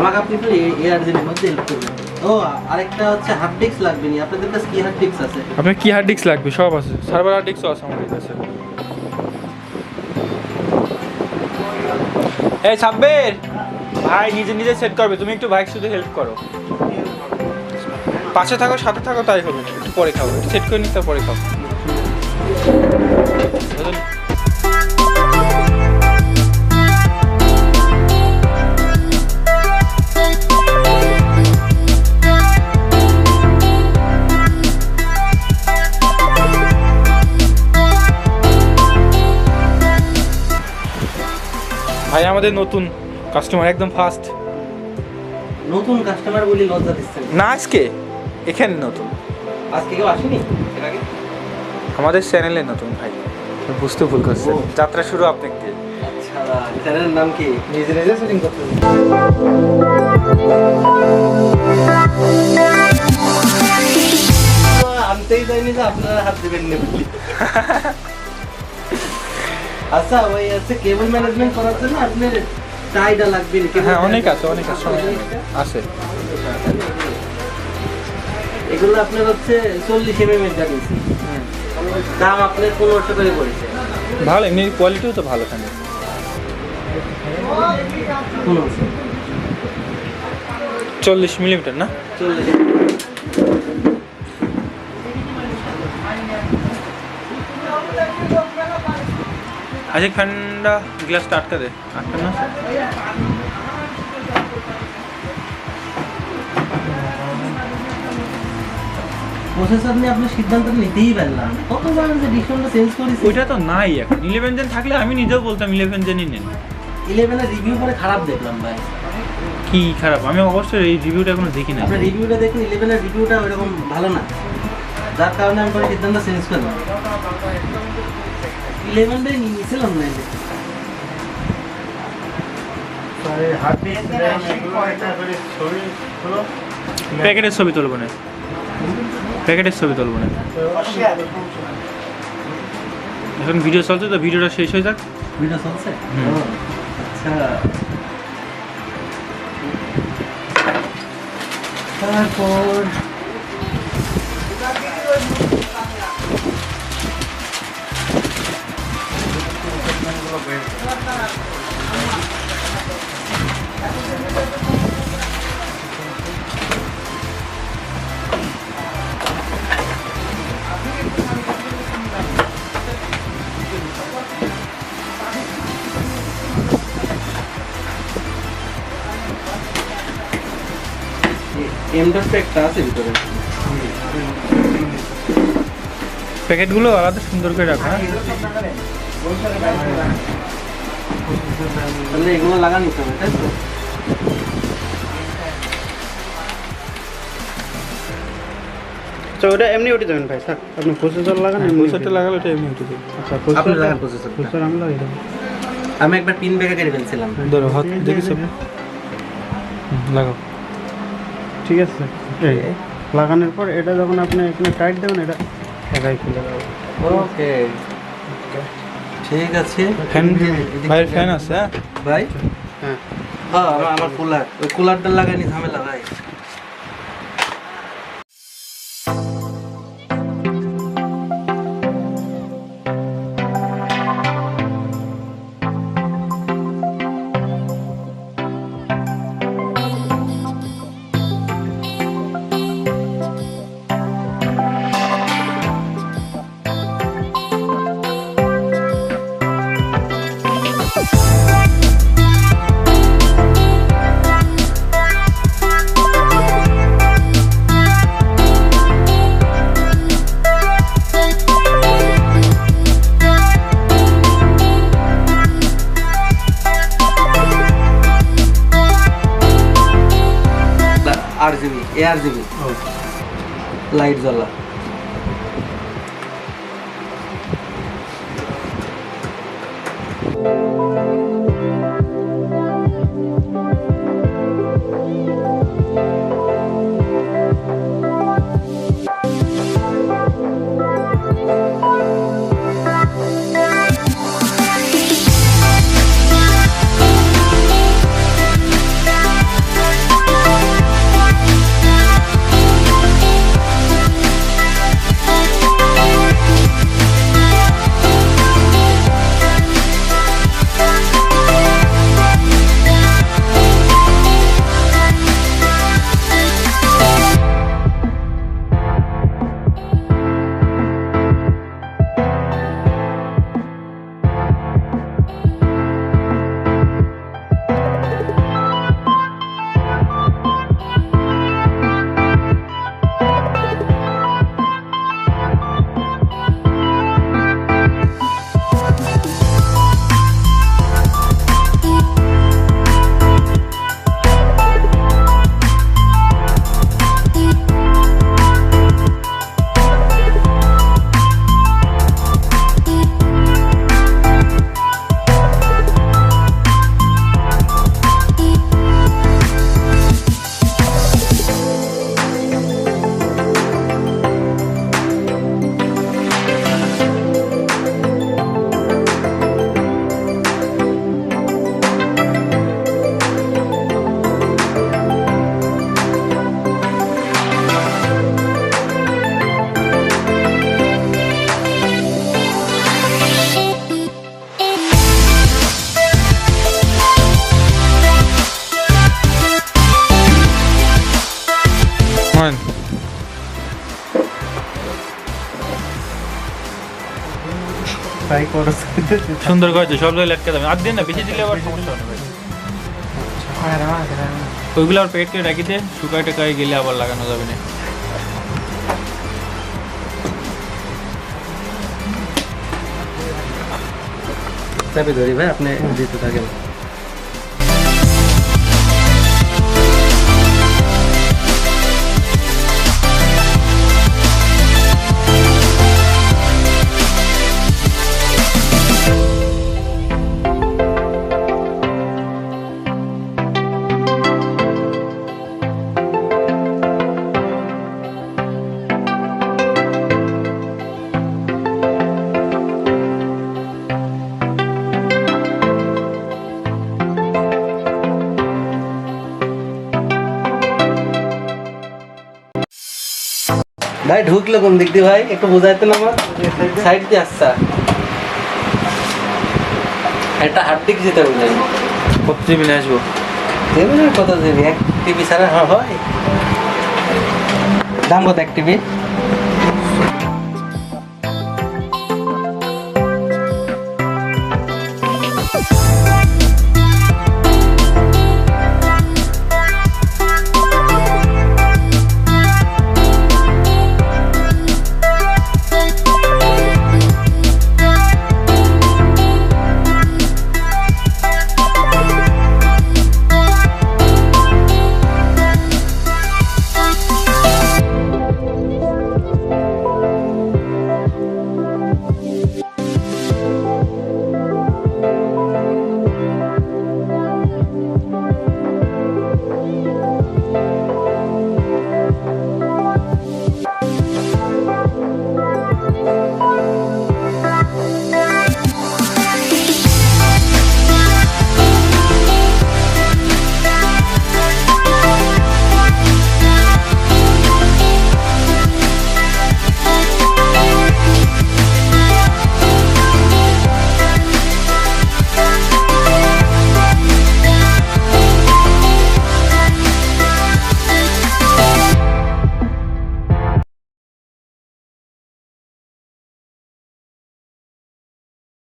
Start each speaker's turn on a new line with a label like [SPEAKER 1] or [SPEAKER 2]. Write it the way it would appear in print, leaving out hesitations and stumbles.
[SPEAKER 1] আমাকে আপনি একটু ARGB মধ্যে হেল্প করবেন। ও আরেকটা হচ্ছে হার্ড ডিস্ক লাগবে নি, আপনাদের কাছে কি হার্ড ডিস্ক আছে?
[SPEAKER 2] আপনার কি হার্ড ডিস্ক লাগবে? সব আছে, সার্ভার হার্ড ডিস্কও আছে আমাদের কাছে। এই সাব্বির ভাই নিজে নিজে সেট করবে, তুমি একটু ভাই শুধু হেল্প করো। পাশে থাকো সাথে থাকো তাই হবে, একটু পরে খাবো, সেট করে নিতে পরে খাবো। ভাই আমাদের নতুন কাস্টমার, একদম ফার্স্ট।
[SPEAKER 1] নতুন কাস্টমার বলি লজ্জা দিচ্ছেন
[SPEAKER 2] না, আজকে এখানে নতুন।
[SPEAKER 1] আজকে কেউ আসেনি এর আগে?
[SPEAKER 2] আমাদের চ্যানেলে নতুন ভাই, বুঝতে ভুল করছেন। যাত্রা শুরু আপনাকে দিয়ে।
[SPEAKER 1] আচ্ছা, চ্যানেলের নাম কি? নিজে নিজে সেটিং করতে হবে। আনতেই যায়নি যে আপনারা হাত দেবেন না বলি। আচ্ছা, ওই আছে কেবল ম্যানেজমেন্ট করার জন্য আপনার টাইটা লাগবে না?
[SPEAKER 2] হ্যাঁ, অনেক আছে, অনেক আছে, আছে।
[SPEAKER 1] এগুলো আপনার হচ্ছে 40 mm এর গাড়ি, দাম আপনার 1500 করে পড়েছে।
[SPEAKER 2] ভালো, এমনি কোয়ালিটিও তো ভালো। এখানে 40 মিলিমিটার না?
[SPEAKER 1] 40।
[SPEAKER 2] আচ্ছা, ফ্যানটা গ্লাসটা আটকা দে, আটকা না।
[SPEAKER 1] প্রসেসর নিয়ে আপনি সিদ্ধান্ত নিতেই পারলাম, কতবার যে ডিসিশনটা চেঞ্জ করেছি।
[SPEAKER 2] ওইটা তো নাই এখন। 11 জেন থাকলে আমি নিজেও বলতাম 11 জেনই নেন।
[SPEAKER 1] 11 এর রিভিউ করে খারাপ দেখলাম ভাই।
[SPEAKER 2] কি খারাপ? আমি অবশ্যই এই রিভিউটা এখনো দেখি না।
[SPEAKER 1] আপনার রিভিউটা দেখুন, 11 এর রিভিউটা ওইরকম ভালো না, যার কারণে আমি সিদ্ধান্ত চেঞ্জ করলাম। 11 টাই নিয়েছিলাম না।
[SPEAKER 2] প্যাকেটের ছবি তুলব না, প্যাকেটের ছবি তুলব না। এখন ভিডিও চলছে তো, ভিডিওটা শেষ হয়ে যাক।
[SPEAKER 1] ভিডিও চলছে? আচ্ছা, তারপর এমডাসটা একটা আছে ভিতরে।
[SPEAKER 2] প্যাকেটগুলো আলাদা সুন্দর করে রাখা।
[SPEAKER 1] তাহলে এগুলো লাগানো নিতে হবে, তাই তো?
[SPEAKER 3] আচ্ছা, ওটা এমনি উঠে যাবেন ভাই। স্যার আপনি প্রসেসর লাগান,
[SPEAKER 2] প্রসেসরটা লাগালে ওটা এমনি উঠে যাবে।
[SPEAKER 3] আচ্ছা,
[SPEAKER 1] আপনি লাগান প্রসেসর।
[SPEAKER 3] প্রসেসর আমি লাগাই দেবো।
[SPEAKER 1] আমি একবার পিন ব্যাগে কেটে ফেলছিলাম।
[SPEAKER 2] ধরো হাত দেখেছো? লাগাও।
[SPEAKER 3] ঠিক আছে, এই লাগানোর পর এটা যখন আপনি এখানে টাইট দেবেন, এটা একাই খুলে যাবে।
[SPEAKER 1] ওকে, ঠিক আছে।
[SPEAKER 2] ফ্যান, ভাইয়ের ফ্যান আছে?
[SPEAKER 1] ভাই
[SPEAKER 3] হ্যাঁ
[SPEAKER 1] হ্যাঁ, আমার কুলার, ওই কুলারটা লাগাইনি ঝামেলা ভাই। आरजीबी ARGB लाइट জ্বলা
[SPEAKER 3] ট্রাই করো
[SPEAKER 2] সুন্দর করে সব জায়গায় লটকে দেবেন আর দিন না বেশি দিলে আবার সমস্যা হবে ওইগুলো আর পেট করে রাখি দে শুকায় টাকায় গেলে আবার লাগানো যাবে না
[SPEAKER 1] চাপে ধরি ভাই আপনি দিতে থাকেন ভাই ঢুকলো কোন দিক দিয়ে ভাই একটু বোঝাইতে না আমার সাইড দিয়ে আসছা একটা হাত দিক যেতে বুঝাই
[SPEAKER 2] কত জিবি নিয়ে আসবো
[SPEAKER 1] দেবেন কত দেবে এক টিভি ছাড়া হয় দাম কত এক টিভি